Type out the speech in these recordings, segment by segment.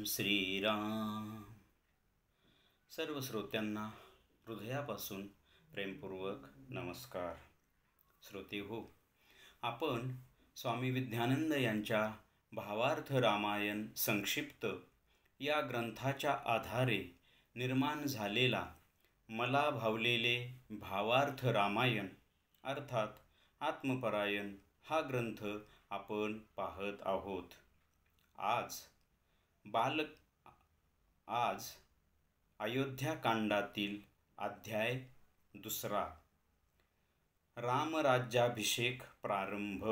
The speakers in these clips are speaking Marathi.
श्रीराम. सर्व श्रोत्यांना हृदयापासून प्रेमपूर्वक नमस्कार. श्रोते हो, आपण स्वामी विद्यानंद यांच्या भावार्थ रामायण संक्षिप्त या ग्रंथाच्या आधारे निर्माण झालेला मला भावलेले भावार्थ रामायण अर्थात आत्मपरायण हा ग्रंथ आपण पाहत आहोत. आज अयोध्याकांडातील अध्याय 2 रामराज्याभिषेक प्रारंभ.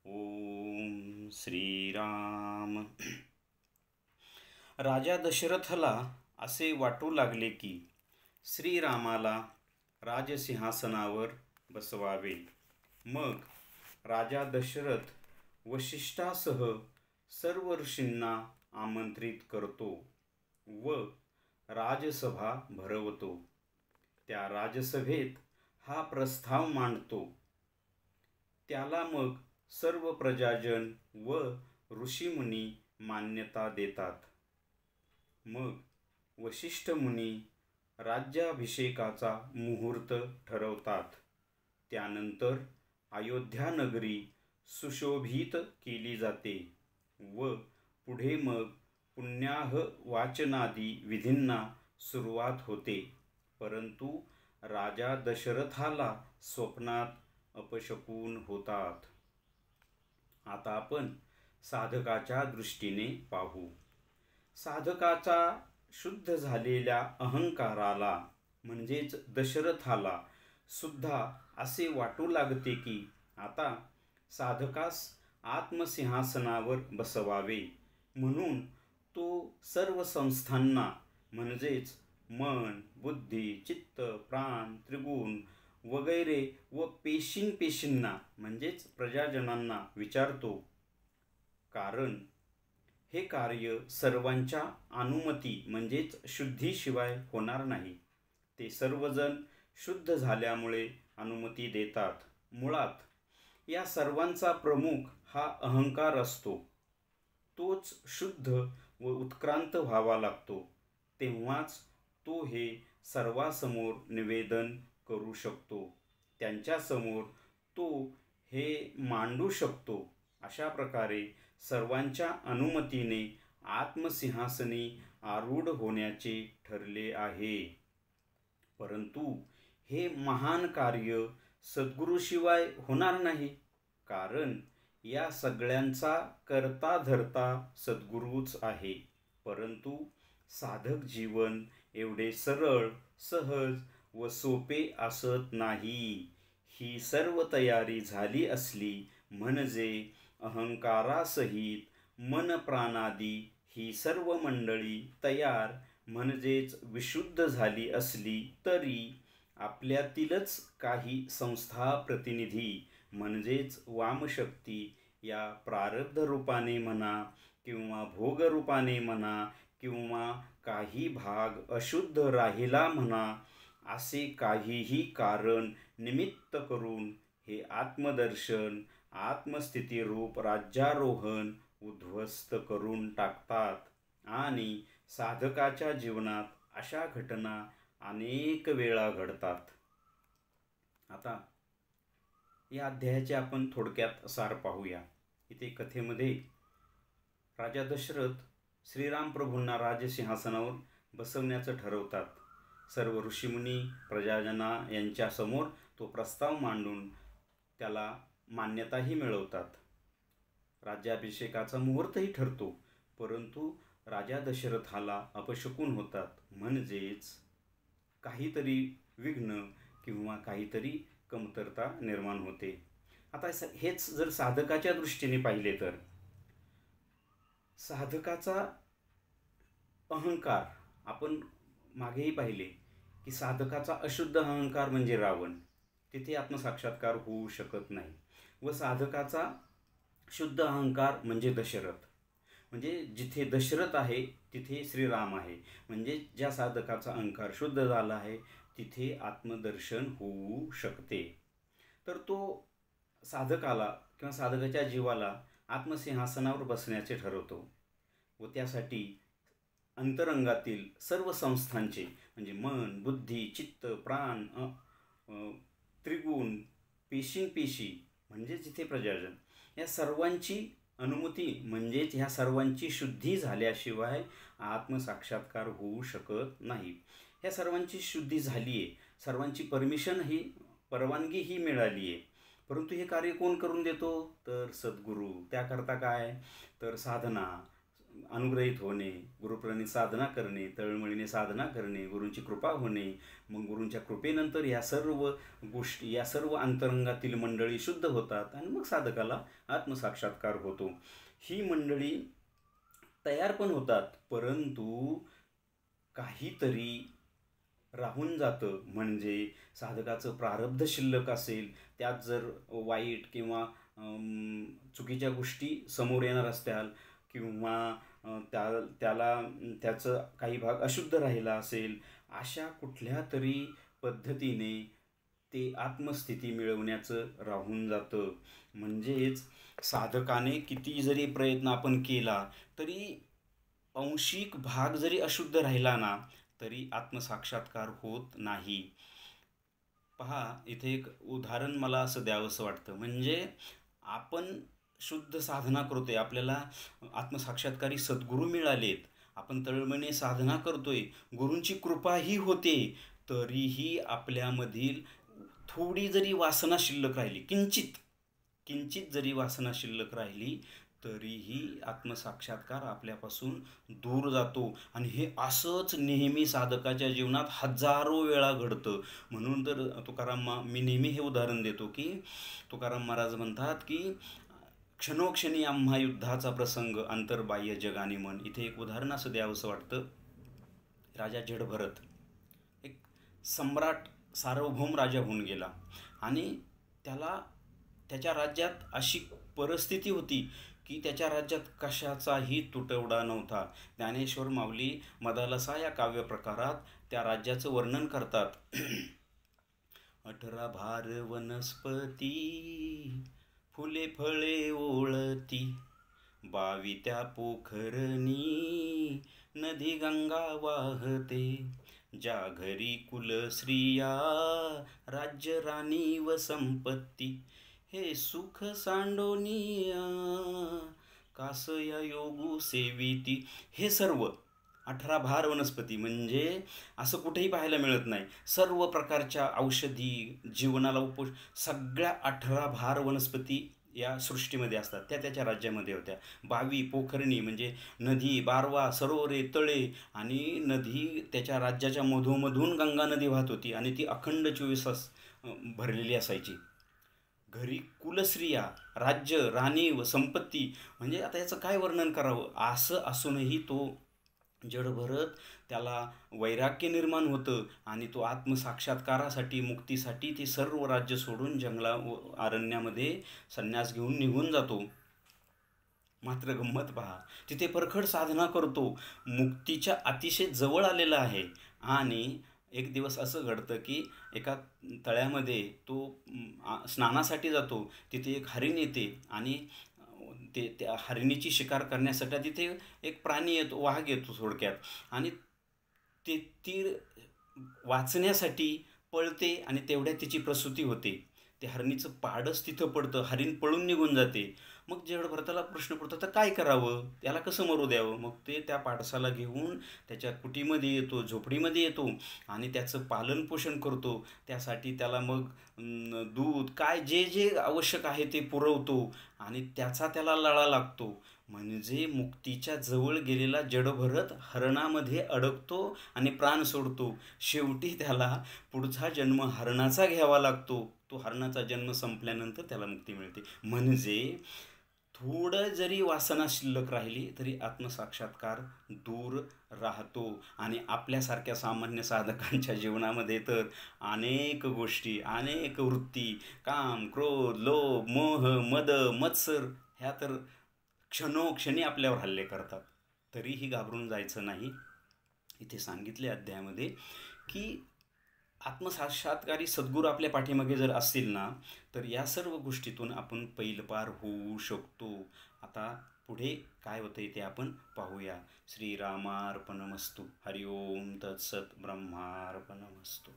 ओम श्रीराम. राजा दशरथला असे वाटू लागले की श्रीरामाला राजसिंहासनावर बसवावे. मग राजा दशरथ वशिष्ठासह सर्व ऋषींना आमंत्रित करतो व राजसभा भरवतो. त्या राजसभेत हा प्रस्ताव मांडतो. त्याला मग सर्व प्रजाजन व ऋषीमुनी मान्यता देतात. मग वशिष्ठ मुनी राज्याभिषेकाचा मुहूर्त ठरवतात. त्यानंतर अयोध्या नगरी सुशोभित केली जाते व पुढे मग पुण्याह वाचनादी विधींना सुरुवात होते. परंतु राजा दशरथाला स्वप्नात अपशकुन होतात. आता आपण साधकाच्या दृष्टीने पाहू. साधकाचा शुद्ध झालेल्या अहंकाराला म्हणजेच दशरथाला सुद्धा असे वाटू लागते की आता साधकास आत्मसिंहासनावर बसवावे. म्हणून तो सर्व संस्थांना म्हणजेच मन, बुद्धी, चित्त, प्राण, त्रिगुण वगैरे व पेशींना म्हणजेच प्रजाजनांना विचारतो. कारण हे कार्य सर्वांच्या अनुमती म्हणजेच शुद्धीशिवाय होणार नाही. ते सर्वजण शुद्ध झाल्यामुळे अनुमती देतात. मुळात या सर्वांचा प्रमुख हा अहंकार असतो. तोच शुद्ध व उत्क्रांत व्हावा लागतो. तेव्हाच तो हे सर्वांसमोर निवेदन करू शकतो. त्यांच्यासमोर तो हे मांडू शकतो. अशा प्रकारे सर्वांच्या अनुमतीने आत्मसिंहासनी आरूढ होण्याचे ठरले आहे. परंतु हे महान कार्य सद्गुरूशिवाय होणार नाही. कारण या सगळ्यांचा करता धरता सद्गुरूच आहे. परंतु साधक जीवन एवढे सरळ, सहज व सोपे असत नाही. ही सर्व तयारी झाली असली म्हणजे अहंकारासहित मन प्राणादी ही सर्व मंडळी तयार म्हणजेच विशुद्ध झाली असली तरी आपल्यातीलच काही संस्था प्रतिनिधी म्हणजेच वामशक्ती या प्रारब्ध रूपाने म्हणा किंवा भोग रूपाने म्हणा किंवा काही भाग अशुद्ध राहिला म्हणा असे काहीही कारण निमित्त करून हे आत्मदर्शन आत्मस्थितीरूप राज्यारोहण उद्ध्वस्त करून टाकतात. आणि साधकाच्या जीवनात अशा घटना अनेक वेळा घडतात. आता या अध्यायाचे आपण थोडक्यात सार पाहूया. इथे कथेमध्ये राजा दशरथ श्रीराम प्रभूंना राजसिंहासनावर बसवण्याचं ठरवतात. सर्व ऋषीमुनी प्रजाजना यांच्यासमोर तो प्रस्ताव मांडून त्याला मान्यताही मिळवतात. राज्याभिषेकाचा मुहूर्तही ठरतो. परंतु राजा दशरथाला अपशकुन होतात. म्हणजेच काहीतरी विघ्न किंवा काहीतरी कमतरता निर्माण होते. आता हेच जर साधकाच्या दृष्टीने पाहिले तर साधकाचा अहंकार आपण मागेही पाहिले की साधकाचा अशुद्ध अहंकार म्हणजे रावण. तिथे आत्मसाक्षात्कार होऊ शकत नाही. व साधकाचा शुद्ध अहंकार म्हणजे दशरथ. म्हणजे जिथे दशरथ आहे तिथे श्रीराम आहे. म्हणजे ज्या साधकाचा अहंकार शुद्ध झाला आहे तिथे आत्मदर्शन होऊ शकते. तर तो साधकाला किंवा साधकाच्या जीवाला आत्मसिंहासनावर बसण्याचे ठरवतो व त्यासाठी अंतरंगातील सर्व संस्थांचे म्हणजे मन, बुद्धी, चित्त, प्राण, त्रिगुण, पेशींपेशी म्हणजे जिथे प्रजाजन, या सर्वांची अनुमती म्हणजेच ह्या सर्वांची शुद्धी झाल्याशिवाय आत्मसाक्षात्कार होऊ शकत नाही. ह्या सर्वांची शुद्धी झाली आहे, सर्वांची परवानगी ही मिळाली आहे. परंतु हे कार्य कोण करून देतो? तर सद्गुरू. त्याकरता काय? तर साधना, अनुग्रहित होणे, गुरुप्रणित साधना करणे, तळमळीने साधना करणे, गुरूंची कृपा होणे. मग गुरूंच्या कृपेनंतर या सर्व गोष्टी, या सर्व अंतरंगातील मंडळी शुद्ध होतात आणि मग साधकाला आत्मसाक्षात्कार होतो. ही मंडळी तयार पण होतात, परंतु काहीतरी राहून जातं. म्हणजे साधकाचं प्रारब्ध शिल्लक असेल, त्यात जर वाईट किंवा चुकीच्या गोष्टी समोर येणार असत्याल किंवा त्याला त्याचं काही भाग अशुद्ध राहिला असेल, अशा कुठल्या तरी पद्धतीने ते आत्मस्थिती मिळवण्याचं राहून जातं. म्हणजेच साधकाने किती जरी प्रयत्न आपण केला तरी अंशिक भाग जरी अशुद्ध राहिला ना तरी आत्मसाक्षात्कार होत नाही. पहा, इथे एक उदाहरण मला असं द्यावंसं वाटतं. म्हणजे आपण शुद्ध साधना करतोय, आपल्याला आत्मसाक्षात्कारी सद्गुरू मिळालेत, आपण तळमळीने साधना करतोय, गुरूंची कृपाही होते, तरीही आपल्यामधील थोडी जरी वासना शिल्लक राहिली, किंचित जरी वासना शिल्लक राहिली, तरीही आत्मसाक्षात्कार आपल्यापासून दूर जातो. आणि हे असंच नेहमी साधकाच्या जीवनात हजारो वेळा घडतं. म्हणून तर मी नेहमी हे उदाहरण देतो की तुकाराम महाराज म्हणतात की क्षणोक्षणी आम्हा युद्धाचा प्रसंग, अंतर्बाह्य जगाने मन. इथे एक उदाहरण असं द्यावंसं वाटतं. राजा जडभरत एक सम्राट, सार्वभौम राजा होऊन गेला आणि त्याच्या राज्यात अशी परिस्थिती होती की त्याच्या राज्यात कशाचाही तुटवडा नव्हता. ज्ञानेश्वर माऊली मदालसा या काव्यप्रकारात त्या राज्याचं वर्णन करतात. 18 भार वनस्पती, फुले फळे ओळती, 22 पोखरणी, नदी गंगा वाहते, ज्या घरी कुलस्त्रिया, राज्य राणी व संपत्ती, हे सुख सांडोनिया, कासया योगू सेविती. हे सर्व 18 भार वनस्पती म्हणजे असं कुठेही पाहायला मिळत नाही. सर्व प्रकारच्या औषधी, जीवनाला सगळ्या 18 भार वनस्पती या सृष्टीमध्ये असतात, त्या त्याच्या राज्यामध्ये होत्या. 22 पोखरणी म्हणजे नदी, बारवा, सरोवरे, तळे, आणि नदी त्याच्या राज्याच्या मधोमधून गंगा नदी वाहत होती आणि ती अखंड 24 तास भरलेली असायची. घरी कुलस्त्रिया, राज्य, राणी व संपत्ती. म्हणजे आता याचं काय वर्णन करावं. असं असूनही तो जडभरत, त्याला वैराग्य निर्माण होतं आणि तो आत्मसाक्षात्कारासाठी, मुक्तीसाठी ते सर्व राज्य सोडून अरण्यामध्ये संन्यास घेऊन निघून जातो. मात्र गंमत पहा, तिथे परखड साधना करतो, मुक्तीच्या अतिशय जवळ आलेला आहे. आणि एक दिवस असं घडतं की एका तळ्यामध्ये तो स्नानासाठी जातो. तिथे एक हरिण येते आणि त्या हरिणीची शिकार करण्यासाठी तिथे एक प्राणी येतो, वाघ येतो थोडक्यात, आणि ती वाचण्यासाठी पळते आणि तेवढ्यात तिची प्रसूती होते. ते हरणीचं पाडच तिथं पडतं, हरिण पळून निघून जाते. मग जडभरताला प्रश्न पडतो, तर काय करावं, त्याला कसं मरू द्यावं. मग ते त्या पाडसाला घेऊन त्याच्या कुटीमध्ये येतो, झोपडीमध्ये येतो आणि त्याचं पालनपोषण करतो. त्यासाठी त्याला मग दूध, काय जे जे आवश्यक आहे ते पुरवतो आणि त्याचा त्याला लळा लागतो. म्हणजे मुक्तीच्या जवळ गेलेला जडभरत हरणामध्ये अडकतो आणि प्राण सोडतो. शेवटी त्याला पुढचा जन्म हरणाचा घ्यावा लागतो. तो हरणाचा जन्म संपल्यानंतर त्याला मुक्ती मिळते. म्हणजे थोडं जरी वासना शिल्लक राहिली तरी आत्मसाक्षात्कार दूर राहतो. आणि आपल्यासारख्या सामान्य साधकांच्या जीवनामध्ये तर अनेक गोष्टी, अनेक वृत्ती, काम, क्रोध, लोभ, मोह, मद, मत्सर, ह्या तर क्षणोक्षणी आपल्यावर हल्ले करतात. तरीही घाबरून जायचं नाही. इथे सांगितले अध्यायामध्ये की आत्मसाक्षात्कारी सद्गुरू आपल्या पाठीमागे जर असतील ना तर या सर्व गोष्टीतून आपण पैलपार होऊ शकतो. आता आता पुढे काय होतंय ते आपण पाहूया. श्रीरामार्पणमस्तु. हरिओम तत्सत. ब्रह्मार्पणमस्तु.